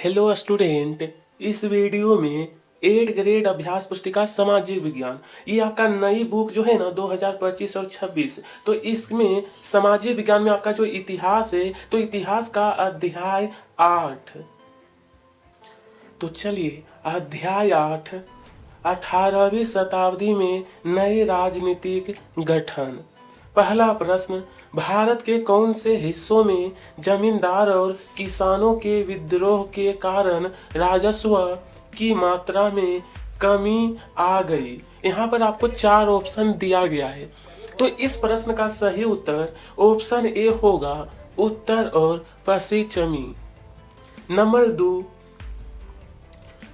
Hello student. इस video में 8 grade अभ्यास पुस्तिका सामाजिक विज्ञान, ये आपका नई बुक जो है ना 2025 और 26, तो इसमें सामाजिक विज्ञान में आपका जो इतिहास है तो इतिहास का अध्याय 8। तो चलिए अध्याय 8, 18वीं शताब्दी में नए राजनीतिक गठन। पहला प्रश्न, भारत के कौन से हिस्सों में जमींदार और किसानों के विद्रोह के कारण राजस्व की मात्रा में कमी आ गई। यहाँ पर आपको 4 ऑप्शन दिया गया है, तो इस प्रश्न का सही उत्तर ऑप्शन ए होगा, उत्तर और पश्चिमी। नंबर 2,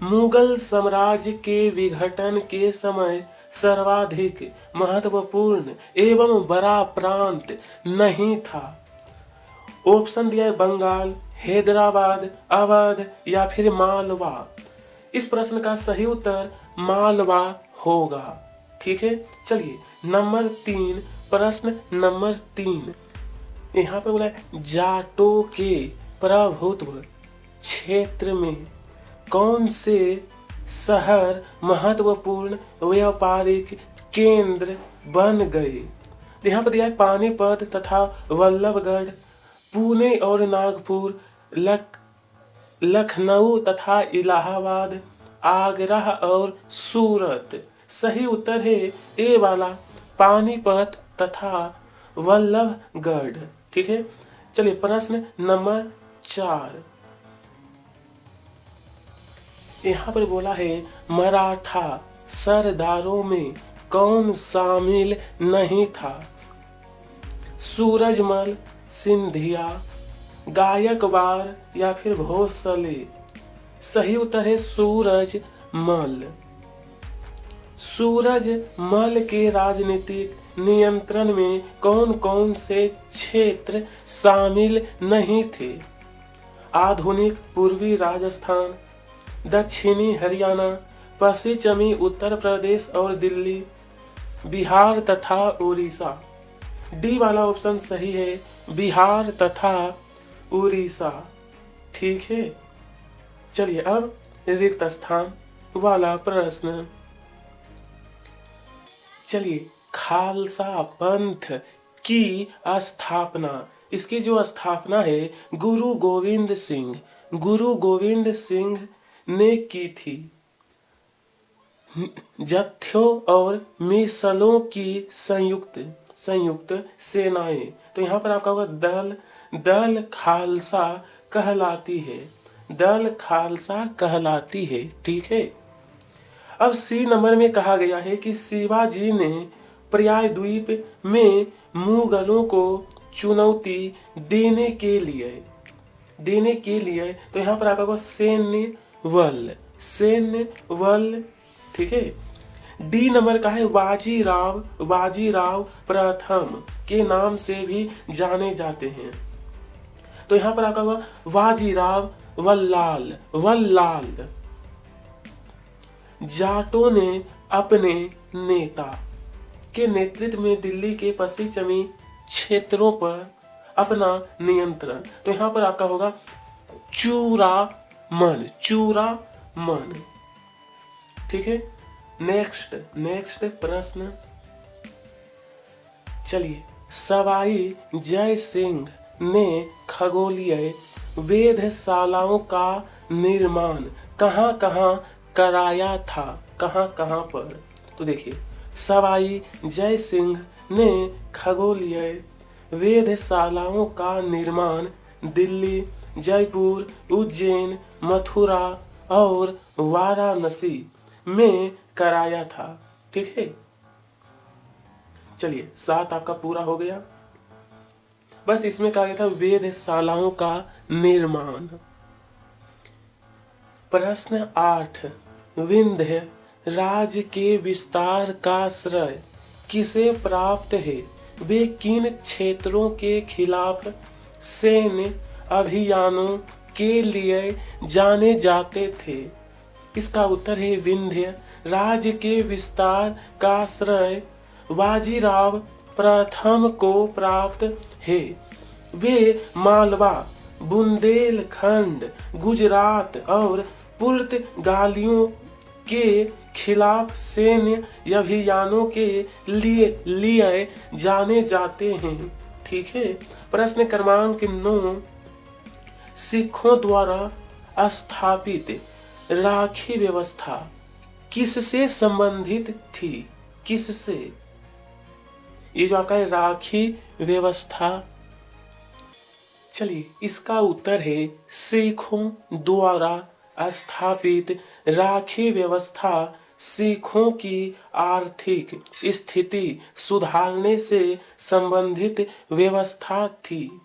मुगल साम्राज्य के विघटन के समय सर्वाधिक महत्वपूर्ण एवं बड़ा प्रांत नहीं था। ऑप्शन दिया है बंगाल, हैदराबाद, अवध या फिर मालवा। इस प्रश्न का सही उत्तर मालवा होगा। ठीक है, चलिए नंबर 3, प्रश्न नंबर 3, यहाँ पे बोला है जाटों के प्रभुत्व क्षेत्र में कौन से शहर महत्वपूर्ण व्यापारिक केंद्र बन गए। यहाँ पर दिया है पानीपत तथा वल्लभगढ़, पुणे और नागपुर, लखनऊ तथा इलाहाबाद, आगरा और सूरत। सही उत्तर है ए वाला, पानीपत तथा वल्लभगढ़। ठीक है, चलिए प्रश्न नंबर 4, यहाँ पर बोला है मराठा सरदारों में कौन शामिल नहीं था। सूरजमल, सिंधिया, गायकवाड़ या फिर भोसले। सही उत्तर है सूरजमल। सूरजमल के राजनीतिक नियंत्रण में कौन कौन से क्षेत्र शामिल नहीं थे। आधुनिक पूर्वी राजस्थान, दक्षिणी हरियाणा, पश्चिमी उत्तर प्रदेश और दिल्ली, बिहार तथा उड़ीसा। डी वाला ऑप्शन सही है, बिहार तथा उड़ीसा। ठीक है, चलिए अब रिक्त स्थान वाला प्रश्न। चलिए खालसा पंथ की स्थापना, इसकी जो स्थापना है गुरु गोविंद सिंह ने की थी। जत्थों और मिसलों की संयुक्त सेनाएं, तो यहाँ पर आपका होगा दल खालसा कहलाती है। ठीक है, अब सी नंबर में कहा गया है कि शिवाजी ने प्रायद्वीप में मुगलों को चुनौती देने के लिए, तो यहाँ पर आपका होगा सैन्य बल। ठीक है, डी नंबर का है बाजीराव प्रथम के नाम से भी जाने जाते हैं, तो यहाँ पर आपका होगा बाजीराव वल्लाल। जाटों ने अपने नेता के नेतृत्व में दिल्ली के पश्चिमी क्षेत्रों पर अपना नियंत्रण, तो यहाँ पर आपका होगा चूड़ामन। ठीक है, नेक्स्ट प्रश्न। चलिए सवाई जय सिंह ने खगोलीय वेधशालाओं का निर्माण कहाँ कराया था, कहाँ पर। तो देखिए सवाई जय सिंह ने खगोलीय वेधशालाओं का निर्माण दिल्ली, जयपुर, उज्जैन, मथुरा और वाराणसी में कराया था। ठीक है, चलिए 7 आपका पूरा हो गया। बस इसमें कहा गया था वेधशालाओं का निर्माण। प्रश्न 8, विंध्य राज्य के विस्तार का श्रेय किसे प्राप्त है। वे किन क्षेत्रों के खिलाफ सैन्य अभियानों के लिए जाने जाते थे। इसका उत्तर है विंध्य राज्य के विस्तार का श्रेय बाजीराव प्रथम को प्राप्त है। वे मालवा बुंदेलखंड, गुजरात और पुर्तगालियों के खिलाफ सैन्य अभियानों के लिए जाने जाते हैं। ठीक है। प्रश्न क्रमांक 9, सिखों द्वारा स्थापित राखी व्यवस्था किससे संबंधित थी? किससे? ये जो आपका है राखी व्यवस्था, चलिए इसका उत्तर है सिखों द्वारा स्थापित राखी व्यवस्था सिखों की आर्थिक स्थिति सुधारने से संबंधित व्यवस्था थी।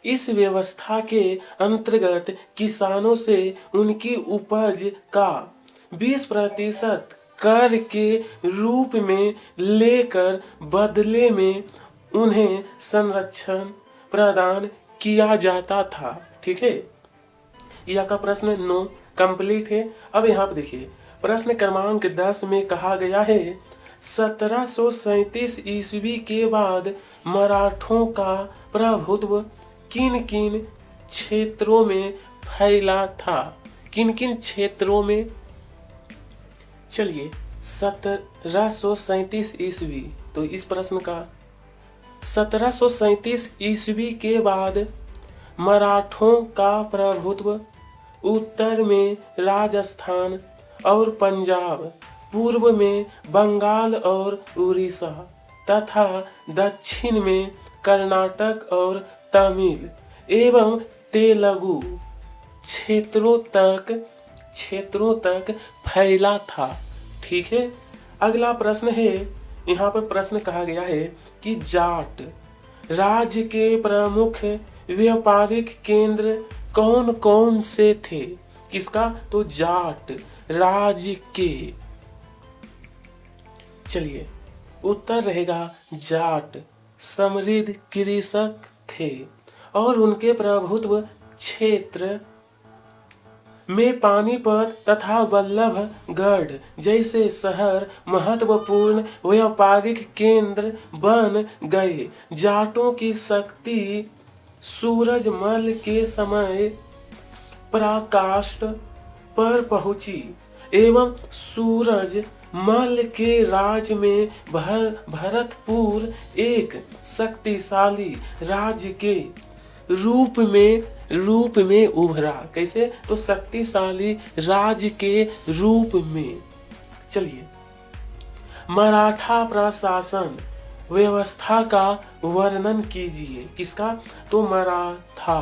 इस व्यवस्था के अंतर्गत किसानों से उनकी उपज का 20% कर के रूप में लेकर बदले में उन्हें संरक्षण प्रदान किया जाता था। ठीक है। यह का प्रश्न 9 कंप्लीट है। अब यहाँ पे देखिए प्रश्न क्रमांक 10 में कहा गया है 1737 ईस्वी के बाद मराठों का प्रभुत्व किन किन क्षेत्रों में फैला था? किन किन क्षेत्रों में? चलिए 1737 ईस्वी, तो इस प्रश्न का 1737 ईस्वी के बाद मराठों का प्रभुत्व उत्तर में राजस्थान और पंजाब, पूर्व में बंगाल और उड़ीसा तथा दक्षिण में कर्नाटक और तमिल एवं तेलुगु क्षेत्रों तक फैला था। ठीक है। अगला प्रश्न है, यहाँ पर प्रश्न कहा गया है कि जाट राज्य के प्रमुख व्यापारिक केंद्र कौन कौन से थे? किसका? तो जाट राज्य के। चलिए उत्तर रहेगा जाट समृद्ध कृषक थे और उनके प्रभुत्व क्षेत्र में पानीपत तथा वल्लभगढ़ जैसे शहर महत्वपूर्ण व्यापारिक केंद्र बन गए। जाटों की शक्ति सूरजमल के समय पराकाष्ठ पर पहुंची एवं सूरजमल के राज में भरतपुर एक शक्तिशाली राज्य के रूप में उभरा। कैसे? तो शक्तिशाली राज्य के रूप में। चलिए मराठा प्रशासन व्यवस्था का वर्णन कीजिए। किसका? तो मराठा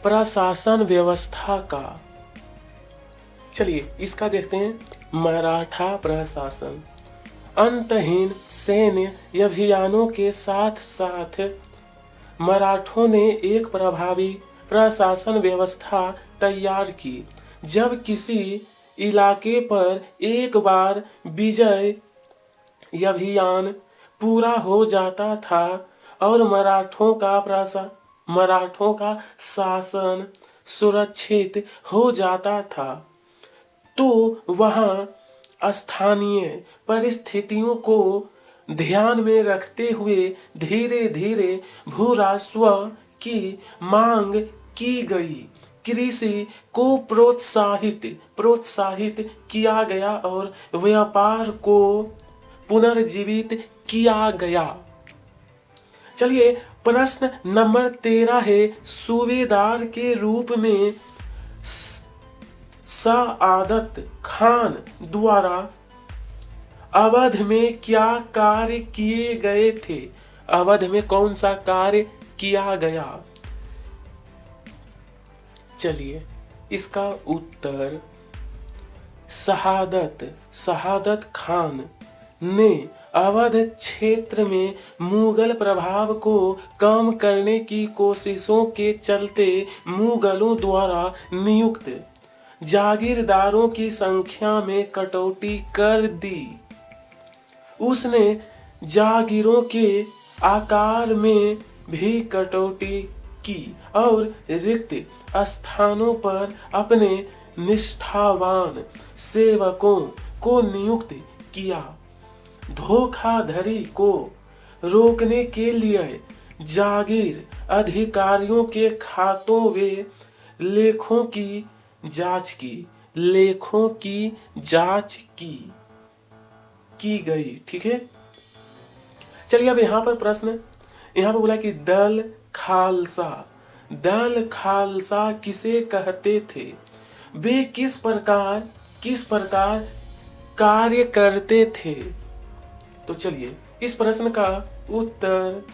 प्रशासन व्यवस्था का। चलिए इसका देखते हैं। मराठा प्रशासन अंतहीन सैन्य अभियानों के साथ साथ मराठों ने एक प्रभावी प्रशासन व्यवस्था तैयार की। जब किसी इलाके पर एक बार विजय अभियान पूरा हो जाता था और मराठों का शासन सुरक्षित हो जाता था, तो वहां स्थानीय परिस्थितियों को ध्यान में रखते हुए धीरे धीरे भूराजस्व की मांग की गई। कृषि को प्रोत्साहित किया गया और व्यापार को पुनर्जीवित किया गया। चलिए प्रश्न नंबर 13 है, सूबेदार के रूप में सआदत खान द्वारा अवध में क्या कार्य किए गए थे? अवध में कौन सा कार्य किया गया? चलिए इसका उत्तर शहादत खान ने अवध क्षेत्र में मुगल प्रभाव को कम करने की कोशिशों के चलते मुगलों द्वारा नियुक्त जागीरदारों की संख्या में कटौती कर दी। उसने जागीरों के आकार में भी कटौती की और रिक्त स्थानों पर अपने निष्ठावान सेवकों को नियुक्त किया। धोखाधड़ी को रोकने के लिए जागीर अधिकारियों के खातों व लेखों की जांच की गई। ठीक है, चलिए अब यहां पर प्रश्न, यहां पर बोला कि दल खालसा किसे कहते थे, वे किस प्रकार कार्य करते थे। तो चलिए इस प्रश्न का उत्तर,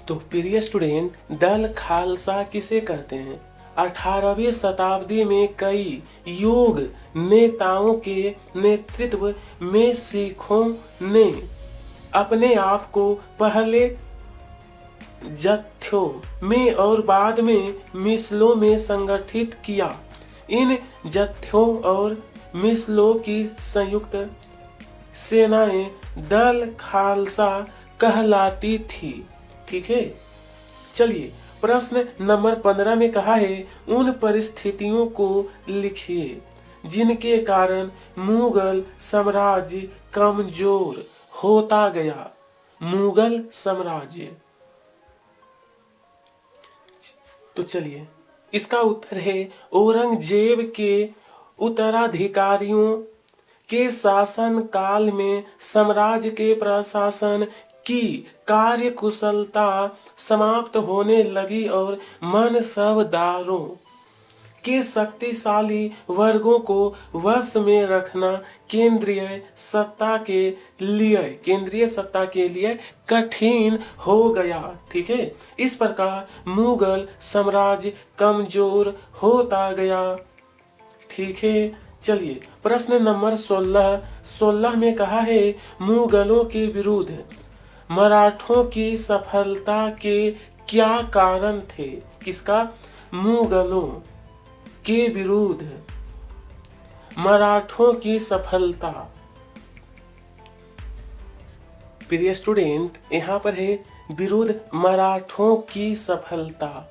तो प्रिय स्टूडेंट, दल खालसा किसे कहते हैं। 18वीं शताब्दी में कई योग नेताओं के नेतृत्व में सिखों ने अपने आप को पहले जत्थों में और बाद में मिसलों में संगठित किया। इन जत्थों और मिसलों की संयुक्त सेनाएं दल खालसा कहलाती थी। ठीक है, चलिए प्रश्न नंबर 15 में कहा है, उन परिस्थितियों को लिखिए जिनके कारण मुगल साम्राज्य कमजोर होता गया। मुगल साम्राज्य, तो चलिए इसका उत्तर है औरंगजेब के उत्तराधिकारियों के शासन काल में साम्राज्य के प्रशासन की कार्यकुशलता समाप्त होने लगी और मनसबदारों के शक्तिशाली वर्गों को वश में रखना केंद्रीय सत्ता के लिए कठिन हो गया। ठीक है, इस प्रकार मुगल साम्राज्य कमजोर होता गया। ठीक है, चलिए प्रश्न नंबर 16 में कहा है, मुगलों के विरुद्ध मराठों की सफलता के क्या कारण थे। किसका, मुगलों के विरुद्ध मराठों की सफलता। प्रिय स्टूडेंट, यहां पर है विरुद्ध मराठों की सफलता।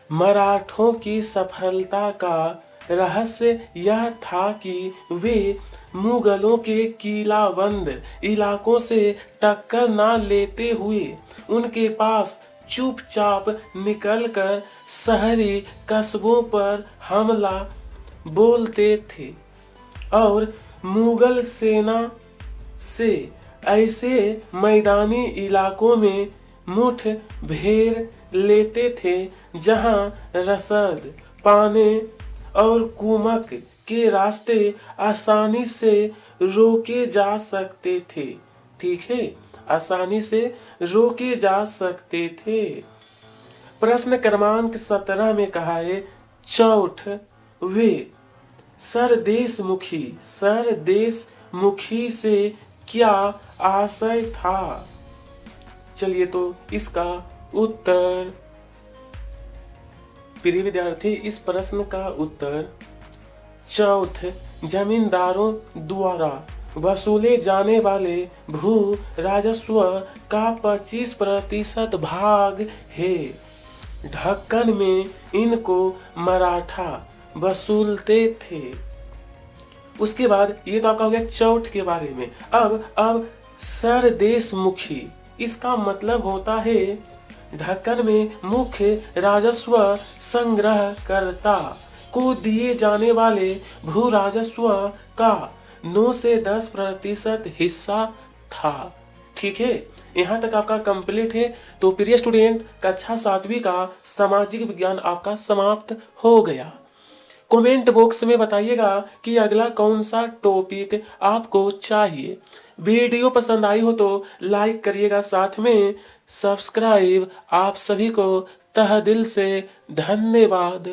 मराठों की सफलता का रहस्य यह था कि वे मुगलों के किलाबंद इलाकों से टक्कर न लेते हुए उनके पास चुपचाप निकलकर शहरी कस्बों पर हमला बोलते थे और मुगल सेना से ऐसे मैदानी इलाकों में मुठभेड़ लेते थे जहां रसद पाने और कुमक के रास्ते आसानी से रोके जा सकते थे। ठीक है, आसानी से रोके जा सकते थे। प्रश्न क्रमांक 17 में कहा है, चौथ वे सरदेशमुखी से क्या आशय था। चलिए तो इसका उत्तर, प्रिय विद्यार्थी, इस प्रश्न का उत्तर चौथ जमींदारों द्वारा वसूले जाने वाले भू राजस्व का 25% भाग है। ढक्कन में इनको मराठा वसूलते थे। उसके बाद ये तो आपका हो गया चौथ के बारे में। अब सरदेशमुखी, इसका मतलब होता है ढक्कन में मुख्य राजस्व संग्रहकर्ता को दिए जाने वाले भू राजस्व का 9 से 10% हिस्सा था। ठीक है, यहाँ तक आपका कंप्लीट है। तो प्रिय स्टूडेंट, कक्षा 7वीं का सामाजिक विज्ञान आपका समाप्त हो गया। कमेंट बॉक्स में बताइएगा कि अगला कौन सा टॉपिक आपको चाहिए। वीडियो पसंद आई हो तो लाइक करिएगा, साथ में सब्सक्राइब। आप सभी को तहे दिल से धन्यवाद।